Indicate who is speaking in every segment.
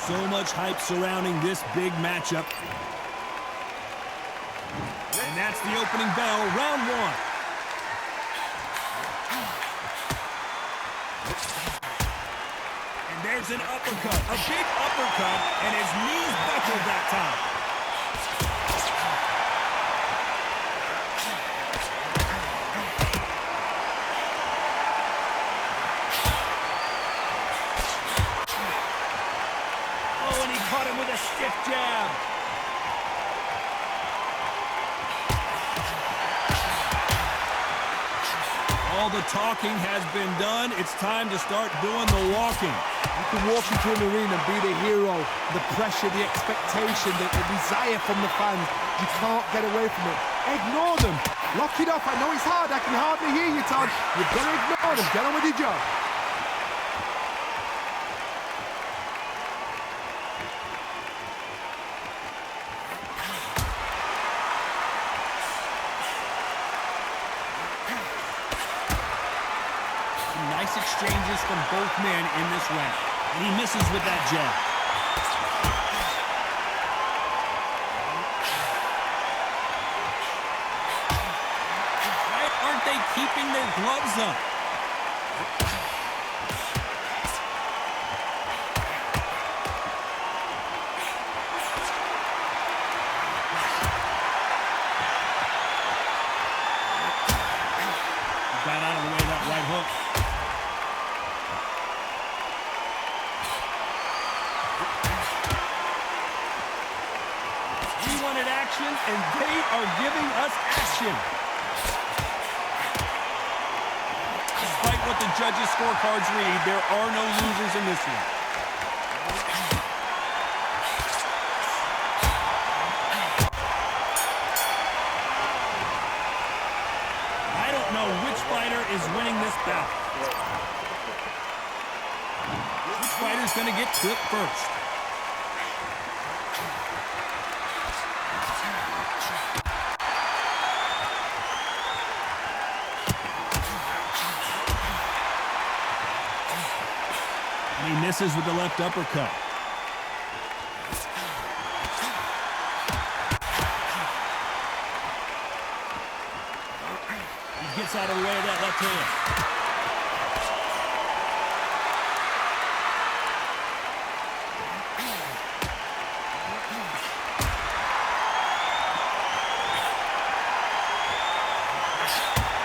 Speaker 1: So much hype surrounding this big matchup. And that's the opening bell, round one. And there's an uppercut, a big uppercut, and his knees buckled that time. Caught him with a stiff jab. All the talking has been done. It's time to start doing the walking.
Speaker 2: You can walk into an arena and be the hero. The pressure, the expectation, the desire from the fans. You can't get away from it. Ignore them. Lock it off. I know it's hard. I can hardly hear you, Todd. You've got to ignore them. Get on with your job.
Speaker 1: Nice exchanges from both men in this round. And he misses with that jab. Why aren't they keeping their gloves up? Got out of the way of that right hook. Action, and they are giving us action. Despite what the judges' scorecards read, there are no losers in this one. I don't know which fighter is winning this bout. Which fighter's going to get clipped first? He misses with the left uppercut. He gets out of the way of that left hand.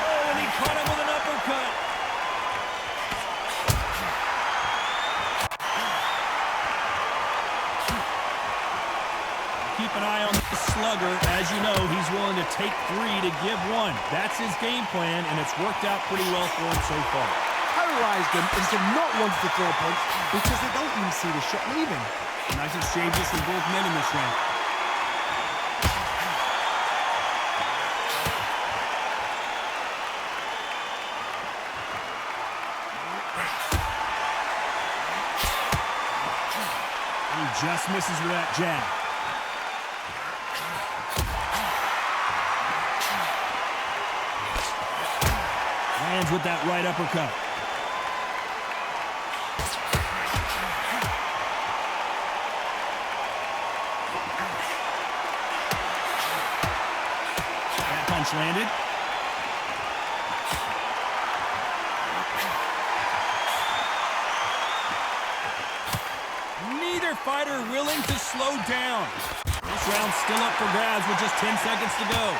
Speaker 1: Oh, and he caught him with an uppercut. Keep an eye on the slugger. As you know, he's willing to take 3 to give 1. That's his game plan, and it's worked out pretty well for him so far.
Speaker 2: Paralyzed them into not wanting to throw a punch because they don't even see the shot leaving.
Speaker 1: Nice exchanges from both men in this round. He just misses with that jab. Lands with that right uppercut. That punch landed. Neither fighter willing to slow down. This round's still up for grabs with just 10 seconds to go.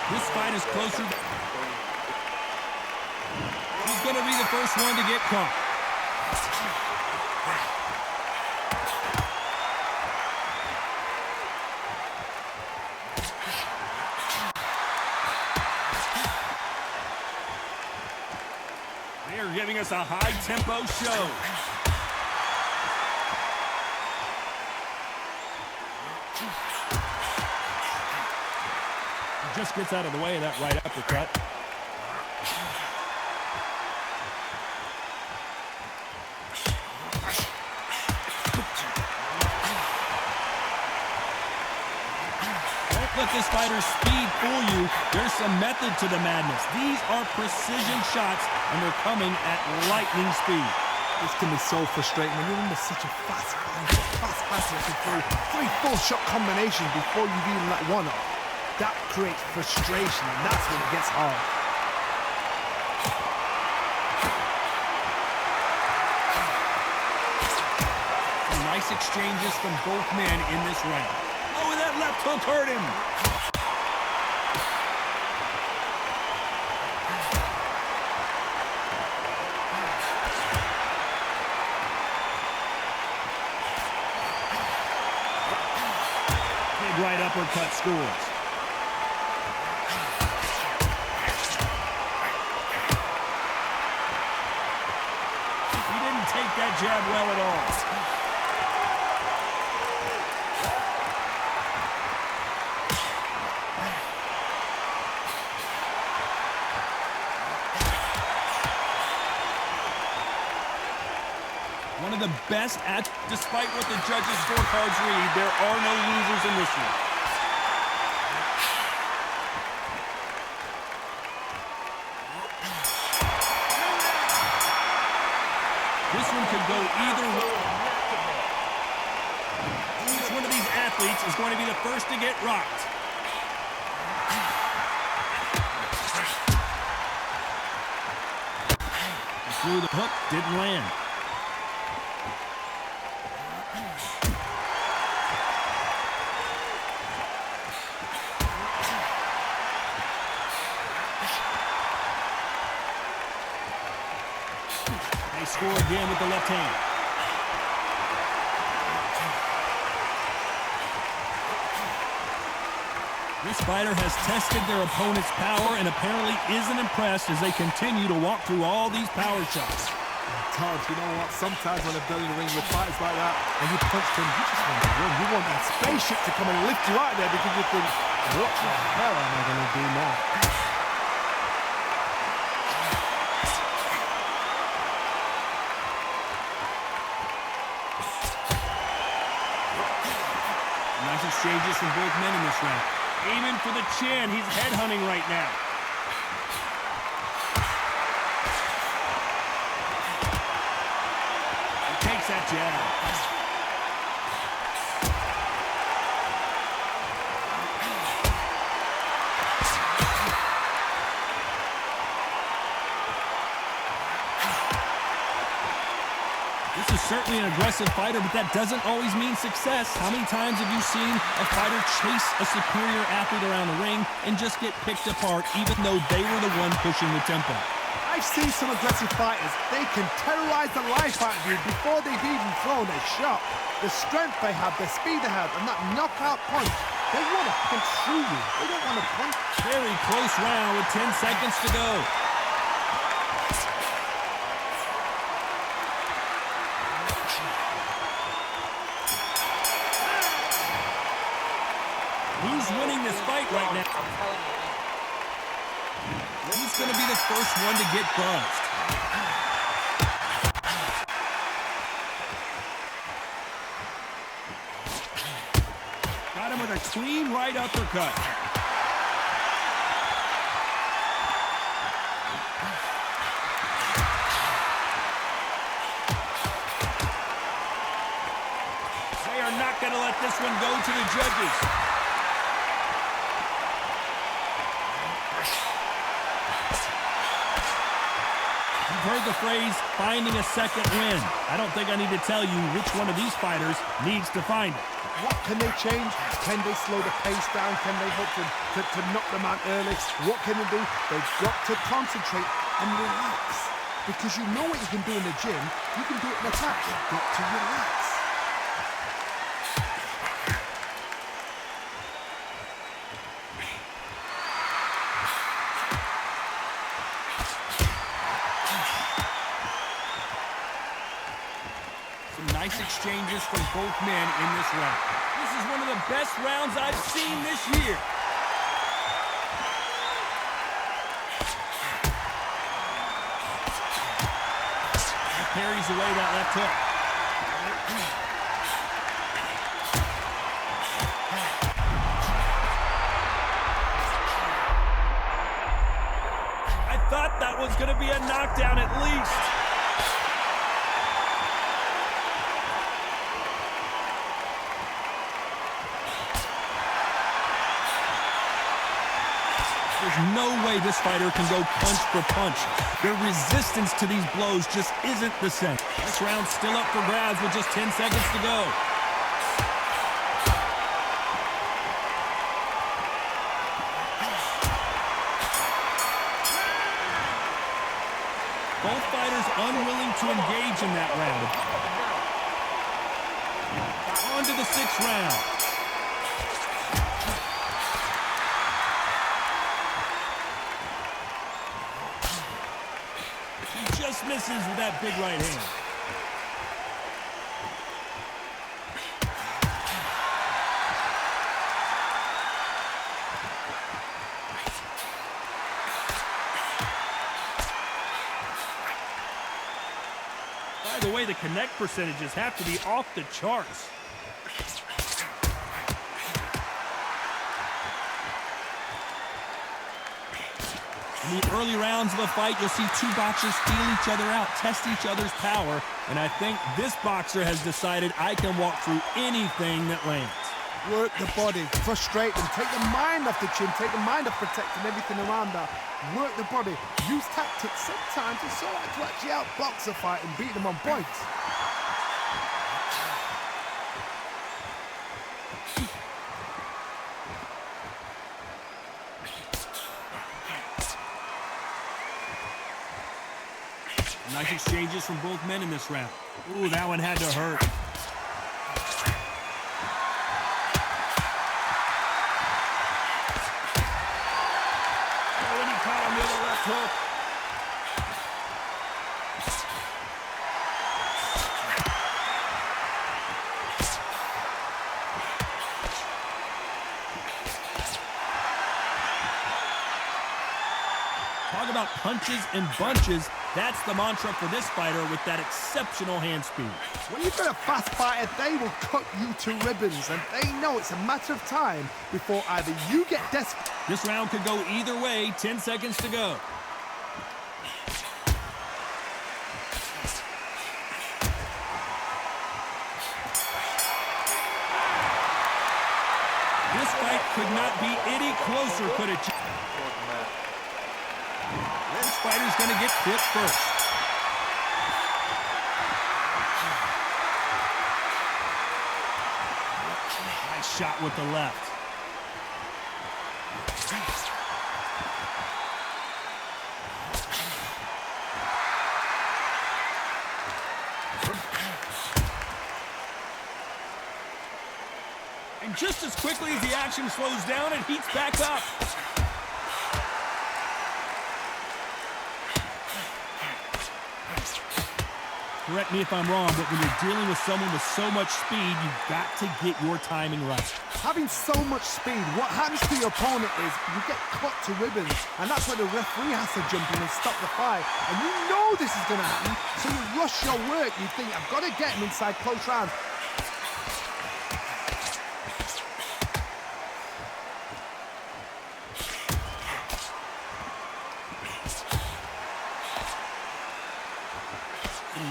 Speaker 1: This fight is closer. He's going to be the first one to get caught. They are giving us a high-tempo show. Just gets out of the way of that right uppercut. Don't let let this fighter's speed fool you. There's some method to the madness. These are precision shots, and they're coming at lightning speed.
Speaker 2: This can be so frustrating when you're under such a fast pass. You throw 3 full shot combinations before you've even let one off. That creates frustration, and that's when it gets hard.
Speaker 1: Some nice exchanges from both men in this round. Oh, and that left hook hurt him. Right uppercut scores. He didn't take that jab well at all. One of the best at, despite what the judges' scorecards read, there are no losers in this one. This one could go either way. Each one of these athletes is going to be the first to get rocked. He threw the hook, didn't land. Score again with the left hand. This fighter has tested their opponent's power and apparently isn't impressed as they continue to walk through all these power shots.
Speaker 2: Todd, you know what? Sometimes when I've done in the ring with fighters like that, and you punch them, you just want to run. You want that spaceship to come and lift you out there because you think, what the hell am I going to do now?
Speaker 1: Nice exchanges from both men in this round. Aiming for the chin. He's headhunting right now. He takes that jab. This is certainly an aggressive fighter, but that doesn't always mean success. How many times have you seen a fighter chase a superior athlete around the ring and just get picked apart even though they were the one pushing the tempo?
Speaker 2: I've seen some aggressive fighters. They can terrorize the life out of you before they've even thrown a shot. The strength they have, the speed they have, and that knockout punch, they want to punch through you. They don't want to punch.
Speaker 1: Very close round with 10 seconds to go. Who's winning this fight right now? Who's going to be the first one to get buzzed? Got him with a clean right uppercut. They are not going to let this one go to the judges. Heard the phrase, finding a second win. I don't think I need to tell you which one of these fighters needs to find it.
Speaker 2: What can they change? Can they slow the pace down? Can they hope to knock them out early? What can they do? They've got to concentrate and relax. Because you know what you can do in the gym. You can do it in attack. You've got to relax.
Speaker 1: Nice exchanges from both men in this round. This is one of the best rounds I've seen this year. He parries away that left hook. thought that was going to be a knockdown at least. There's no way this fighter can go punch for punch. Their resistance to these blows just isn't the same. This round's still up for grabs with just 10 seconds to go. Both fighters unwilling to engage in that round. On to the 6th round. He just misses with that big right hand. By the way, the connect percentages have to be off the charts. In the early rounds of a fight, you'll see two boxers feel each other out, test each other's power, and I think this boxer has decided I can walk through anything that lands.
Speaker 2: Work the body, frustrate them, take the mind off the chin, take the mind off protecting everything around that. Work the body, use tactics. Sometimes it's all right to actually outbox a fight and beat them on points.
Speaker 1: Nice exchanges from both men in this round. Ooh, that one had to hurt. Oh, and he caught him with a left hook. Talk about punches and bunches. That's the mantra for this fighter with that exceptional hand speed.
Speaker 2: When you've got a fast fighter, they will cut you to ribbons, and they know it's a matter of time before either you get desperate.
Speaker 1: This round could go either way. 10 seconds to go. This fight could not be any closer, could it? This fighter's going to get clipped first. Nice shot with the left. And just as quickly as the action slows down, it heats back up. Correct me if I'm wrong, but when you're dealing with someone with so much speed, you've got to get your timing right.
Speaker 2: Having so much speed, what happens to your opponent is you get cut to ribbons, and that's where the referee has to jump in and stop the fight. And you know this is going to happen, so you rush your work. You think, I've got to get him inside close rounds.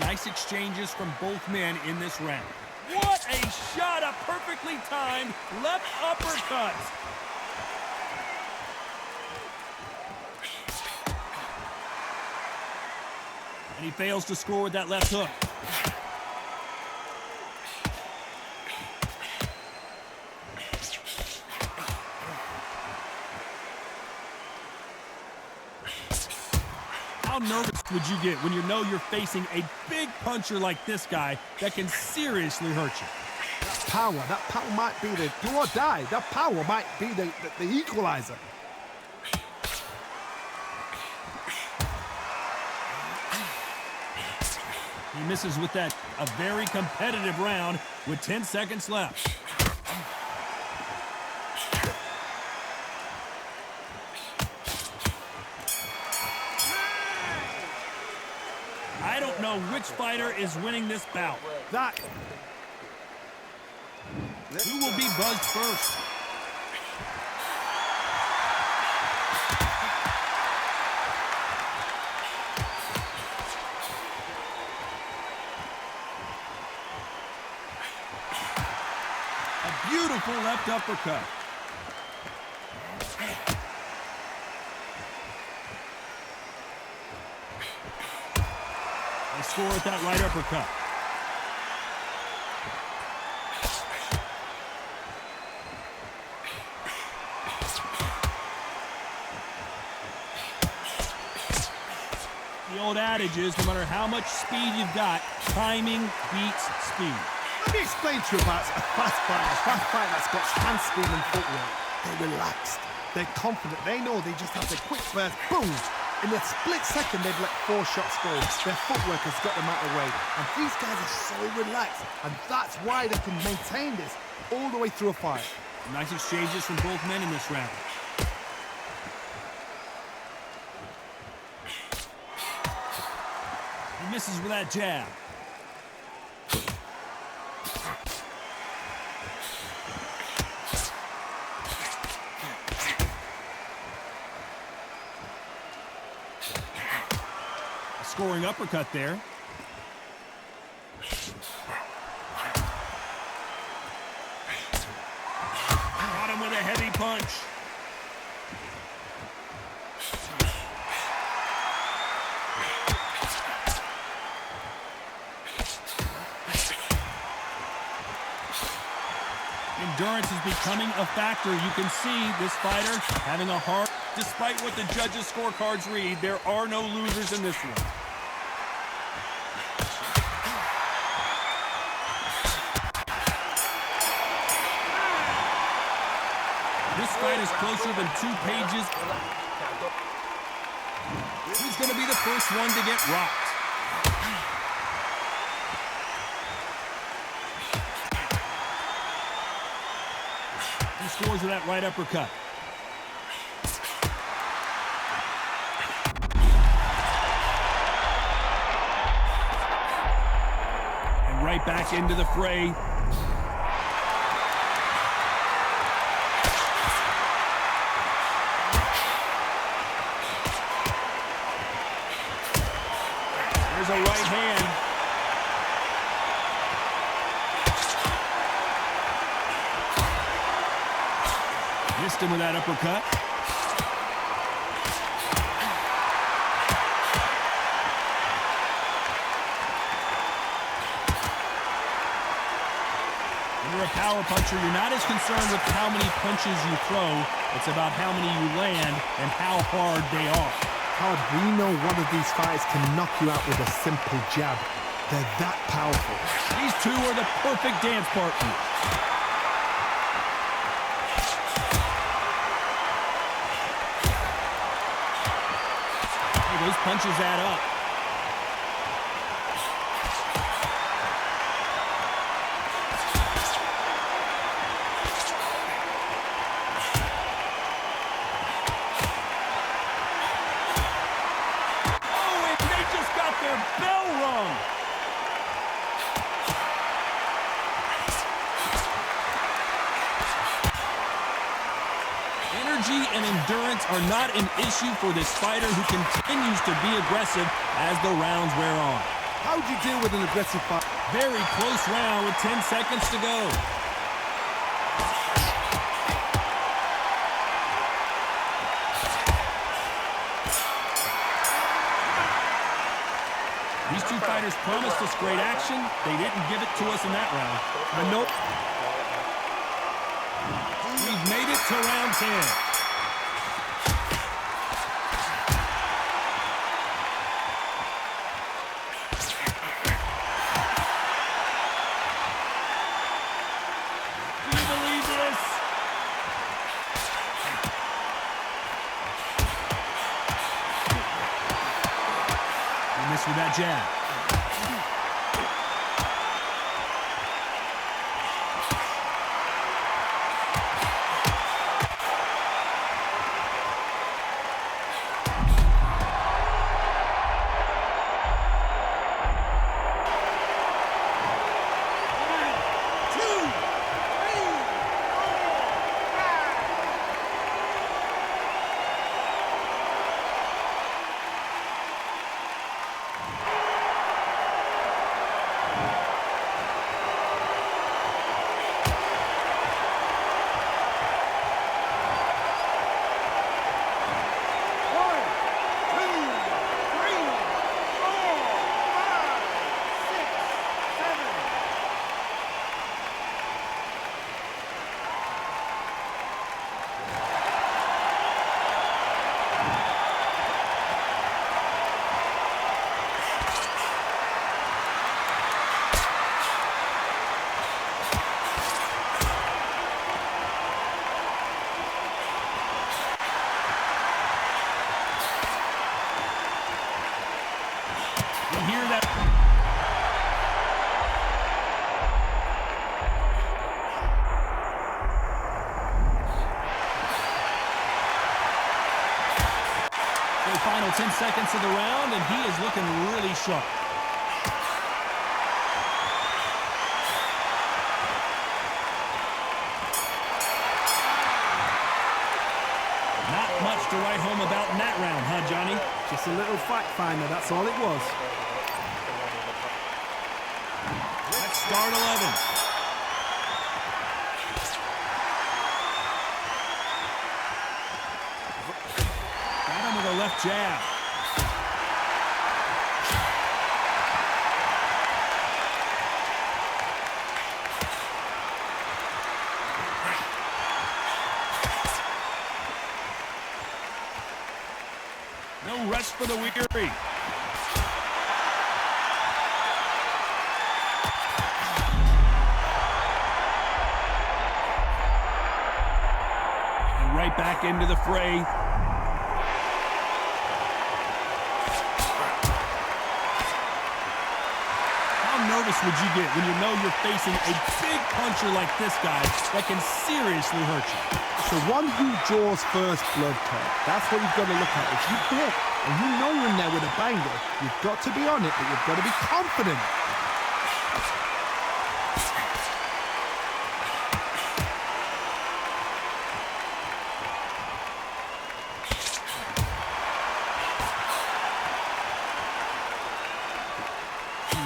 Speaker 1: Nice exchanges from both men in this round. What a shot! A perfectly timed left uppercut. And he fails to score with that left hook. How nervous would you get when you know you're facing a big puncher like this guy that can seriously hurt you?
Speaker 2: That power might be the do or die. That power might be the equalizer.
Speaker 1: He misses with that, a very competitive round with 10 seconds left. I don't know which fighter is winning this bout. Who will be buzzed first? Powerful left uppercut. They score with that right uppercut. The old adage is, no matter how much speed you've got, timing beats speed.
Speaker 2: Let me explain to you about a fast fighter that's got hand speed and footwork. They're relaxed, they're confident, they know they just have the quick burst, boom! In a split second, they've let 4 shots go. Their footwork has got them out of the way. And these guys are so relaxed, and that's why they can maintain this all the way through a fight.
Speaker 1: Nice exchanges from both men in this round. He misses with that jab. A scoring uppercut there. Got him with a heavy punch. Endurance is becoming a factor. You can see this fighter having a hard... Despite what the judges' scorecards read, there are no losers in this one. This fight is closer than 2 pages. Who's going to be the first one to get rocked? He scores with that right uppercut. And right back into the fray. There's a right hand. Missed him with that uppercut. When you're a power puncher, you're not as concerned with how many punches you throw. It's about how many you land and how hard they are.
Speaker 2: Hard, we know one of these fighters can knock you out with a simple jab. They're that powerful.
Speaker 1: These two are the perfect dance partners. Those punches add up. Oh, and they just got their bell rung. Energy and endurance are not an issue for this fighter who continues to be aggressive as the rounds wear on.
Speaker 2: How do you deal with an aggressive fight?
Speaker 1: Very close round with 10 seconds to go. These two fighters promised us great action. They didn't give it to us in that round.
Speaker 2: And nope.
Speaker 1: We've made it to round 10. With that jab. final 10 seconds of the round, and he is looking really sharp. Not much to write home about in that round, huh, Johnny?
Speaker 2: Just a little fact finder, that's all it was.
Speaker 1: Let's start 11. Got him with a left jab. No rest for the weary. And right back into the fray. How nervous would you get when you know you're facing a big puncher like this guy that can seriously hurt you?
Speaker 2: It's the one who draws first blood, Ted. That's what you've got to look at. If you hit and you know you're in there with a banger, you've got to be on it, but you've got to be confident.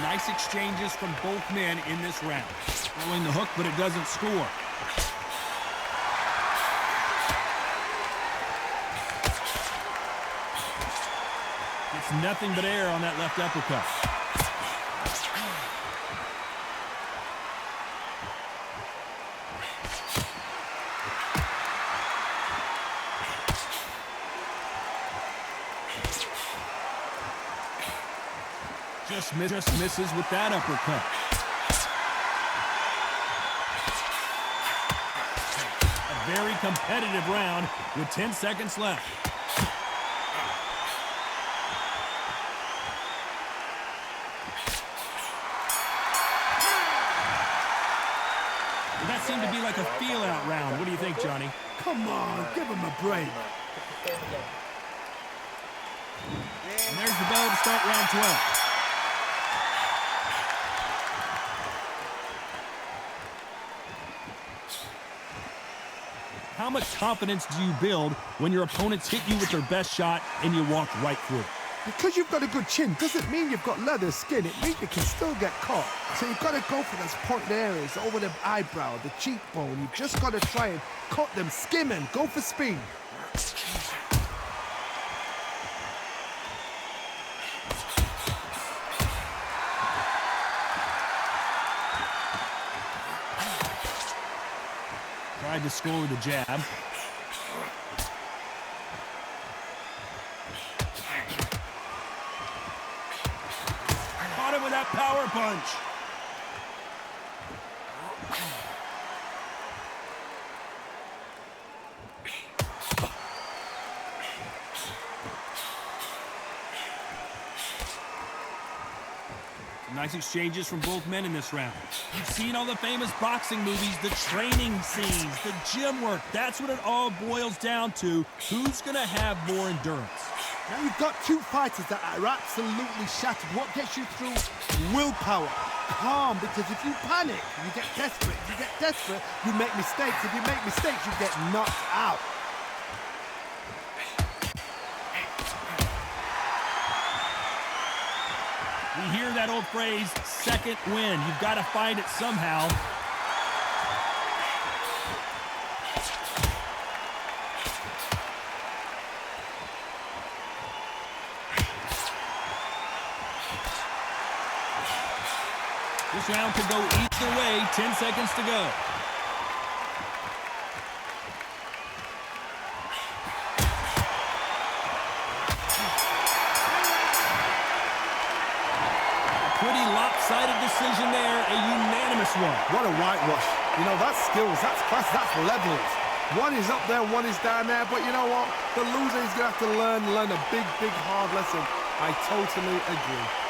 Speaker 1: Nice exchanges from both men in this round. Throwing the hook, but it doesn't score. It's nothing but air on that left uppercut. Just misses with that uppercut. A very competitive round with 10 seconds left. Well, that seemed to be like a feel-out round. What do you think, Johnny?
Speaker 2: Come on, give him a break.
Speaker 1: And there's the bell to start round 12. How much confidence do you build when your opponents hit you with their best shot and you walk right through it?
Speaker 2: Because you've got a good chin doesn't mean you've got leather skin. It means you can still get caught. So you've got to go for those pointed areas, over the eyebrow, the cheekbone. You've just got to try and cut them, skim them, go for speed.
Speaker 1: Tried to score with a jab. Caught him with that power punch. Nice exchanges from both men in this round. You've seen all the famous boxing movies, the training scenes, the gym work. That's what it all boils down to. Who's going to have more endurance?
Speaker 2: Now you've got two fighters that are absolutely shattered. What gets you through? Willpower. Calm, because if you panic, you get desperate. If you get desperate, you make mistakes. If you make mistakes, you get knocked out.
Speaker 1: We hear that old phrase, second win. You've got to find it somehow. This round could go either way. 10 seconds to go. Pretty lopsided decision there, a unanimous one.
Speaker 2: What a whitewash. You know, that's skills, that's class, that's levels. One is up there, one is down there, but you know what? The loser is going to have to learn a big, hard lesson. I totally agree.